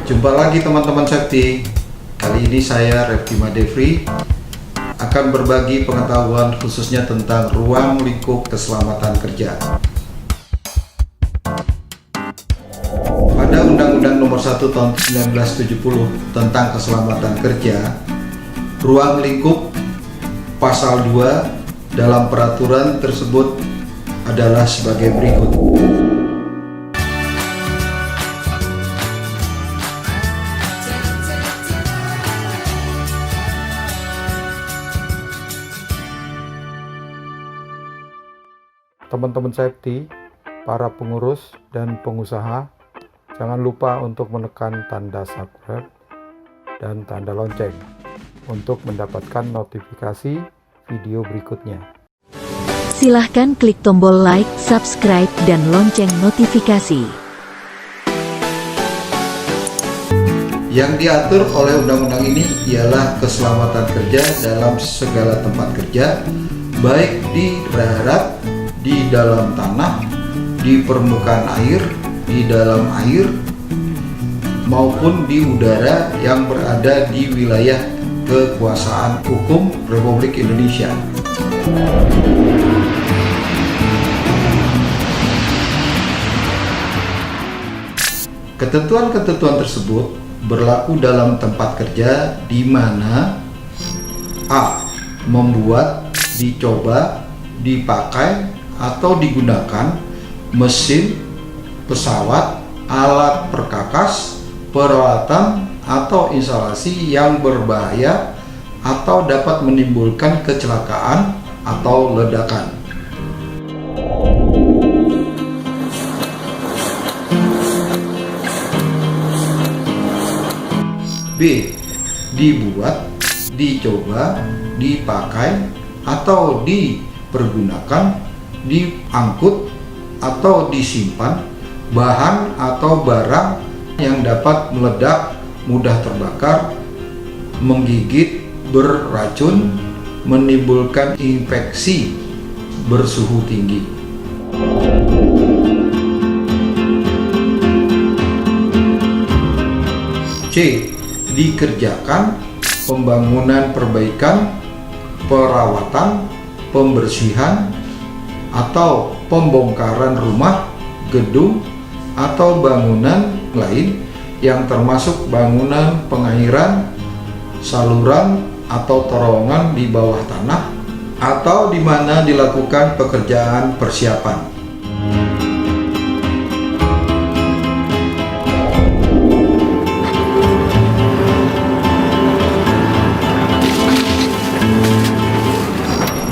Jumpa lagi teman-teman safety. Kali ini saya Reptima Devri akan berbagi pengetahuan khususnya tentang ruang lingkup keselamatan kerja. Pada Undang-Undang Nomor 1 Tahun 1970 tentang keselamatan kerja, ruang lingkup pasal 2 dalam peraturan tersebut adalah sebagai berikut. Teman-teman safety, para pengurus dan pengusaha, jangan lupa untuk menekan tanda subscribe dan tanda lonceng untuk mendapatkan notifikasi video berikutnya. Silahkan klik tombol like, subscribe, dan lonceng notifikasi. Yang diatur oleh undang-undang ini ialah keselamatan kerja dalam segala tempat kerja, baik di darat, di dalam tanah, di permukaan air, di dalam air, maupun di udara yang berada di wilayah kekuasaan hukum Republik Indonesia. Ketentuan-ketentuan tersebut berlaku dalam tempat kerja di mana a. membuat, dicoba, dipakai, atau digunakan mesin, pesawat, alat perkakas, peralatan, atau instalasi yang berbahaya atau dapat menimbulkan kecelakaan atau ledakan. B. Dibuat, dicoba, dipakai, atau dipergunakan, diangkut, atau disimpan bahan atau barang yang dapat meledak, mudah terbakar, menggigit, beracun, menimbulkan infeksi, bersuhu tinggi. C. Dikerjakan pembangunan, perbaikan, perawatan, pembersihan, atau pembongkaran rumah, gedung, atau bangunan lain yang termasuk bangunan pengairan, saluran, atau terowongan di bawah tanah, atau di mana dilakukan pekerjaan persiapan.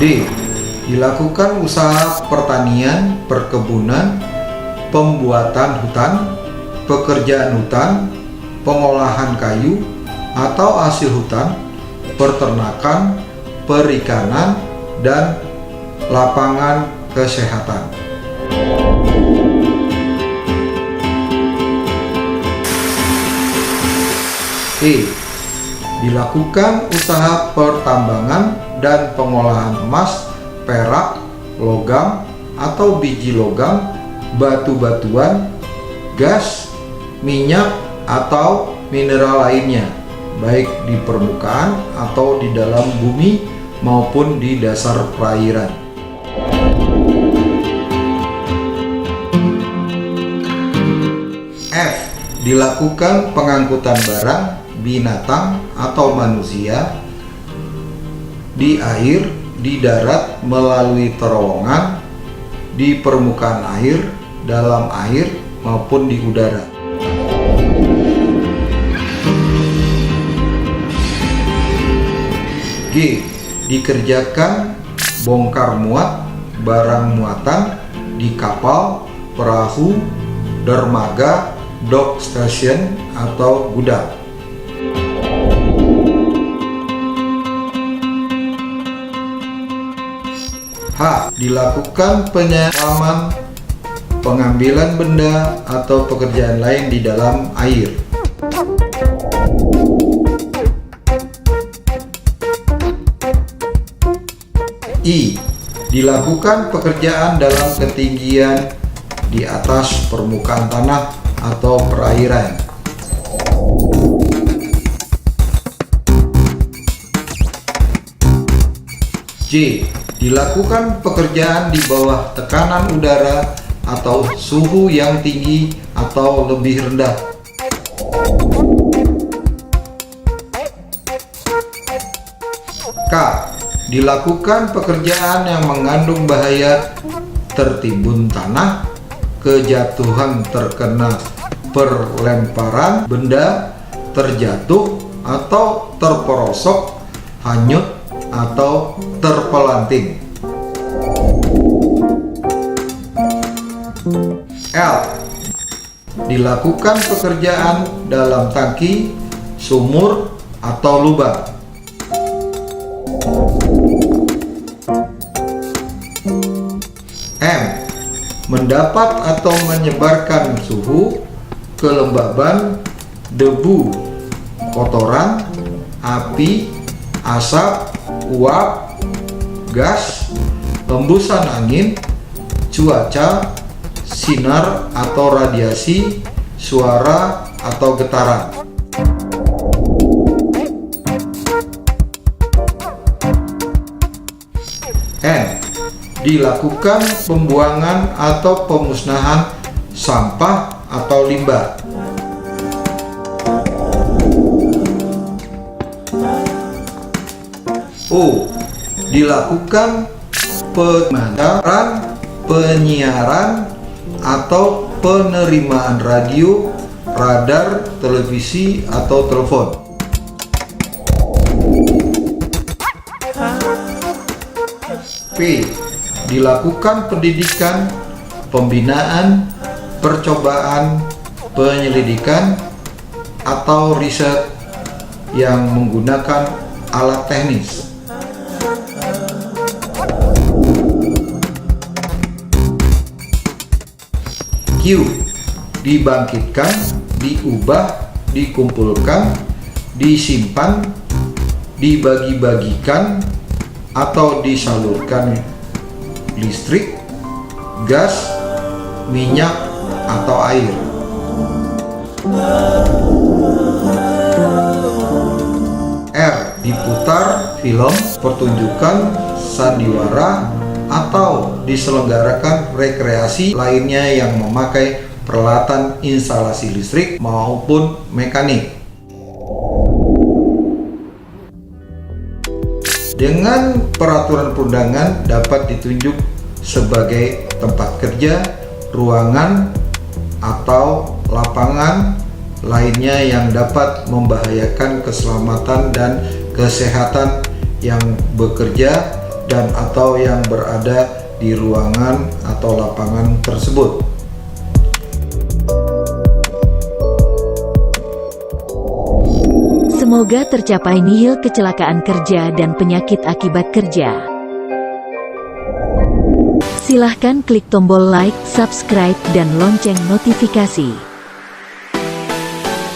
D. Dilakukan usaha pertanian, perkebunan, pembuatan hutan, pekerjaan hutan, pengolahan kayu atau hasil hutan, peternakan, perikanan, dan lapangan kesehatan. E. Dilakukan usaha pertambangan dan pengolahan emas, perak, logam atau biji logam, batu-batuan, gas, minyak, atau mineral lainnya, baik di permukaan atau di dalam bumi maupun di dasar perairan. F. Dilakukan pengangkutan barang, binatang, atau manusia di air, di darat melalui terowongan, di permukaan air, dalam air, maupun di udara. G. Dikerjakan bongkar muat barang muatan di kapal, perahu, dermaga, dock station, atau gudang. H. Dilakukan penyelaman, pengambilan benda, atau pekerjaan lain di dalam air. I. Dilakukan pekerjaan dalam ketinggian di atas permukaan tanah atau perairan. J. Dilakukan pekerjaan di bawah tekanan udara atau suhu yang tinggi atau lebih rendah. K. Dilakukan pekerjaan yang mengandung bahaya tertimbun tanah, kejatuhan terkena perlemparan benda, terjatuh atau terperosok, hanyut atau terpelanting. L. Dilakukan pekerjaan dalam tangki, sumur atau lubang. M. Mendapat atau menyebarkan suhu, kelembaban, debu, kotoran, api, asap, uap, gas, hembusan angin, cuaca, sinar atau radiasi, suara atau getaran. N. Dilakukan pembuangan atau pemusnahan sampah atau limbah. O. Dilakukan pemantaran, penyiaran atau penerimaan radio, radar, televisi atau telepon. P. Dilakukan pendidikan, pembinaan, percobaan, penyelidikan, atau riset yang menggunakan alat teknis. Q. Dibangkitkan, diubah, dikumpulkan, disimpan, dibagi-bagikan, atau disalurkan listrik, gas, minyak, atau air. R. Diputar film, pertunjukan, sandiwara, atau diselenggarakan rekreasi lainnya yang memakai peralatan instalasi listrik maupun mekanik. Dengan peraturan perundangan dapat ditunjuk sebagai tempat kerja, ruangan, atau lapangan lainnya yang dapat membahayakan keselamatan dan kesehatan yang bekerja dan atau yang berada di ruangan atau lapangan tersebut. Semoga tercapai nihil kecelakaan kerja dan penyakit akibat kerja. Silahkan klik tombol like, subscribe, dan lonceng notifikasi.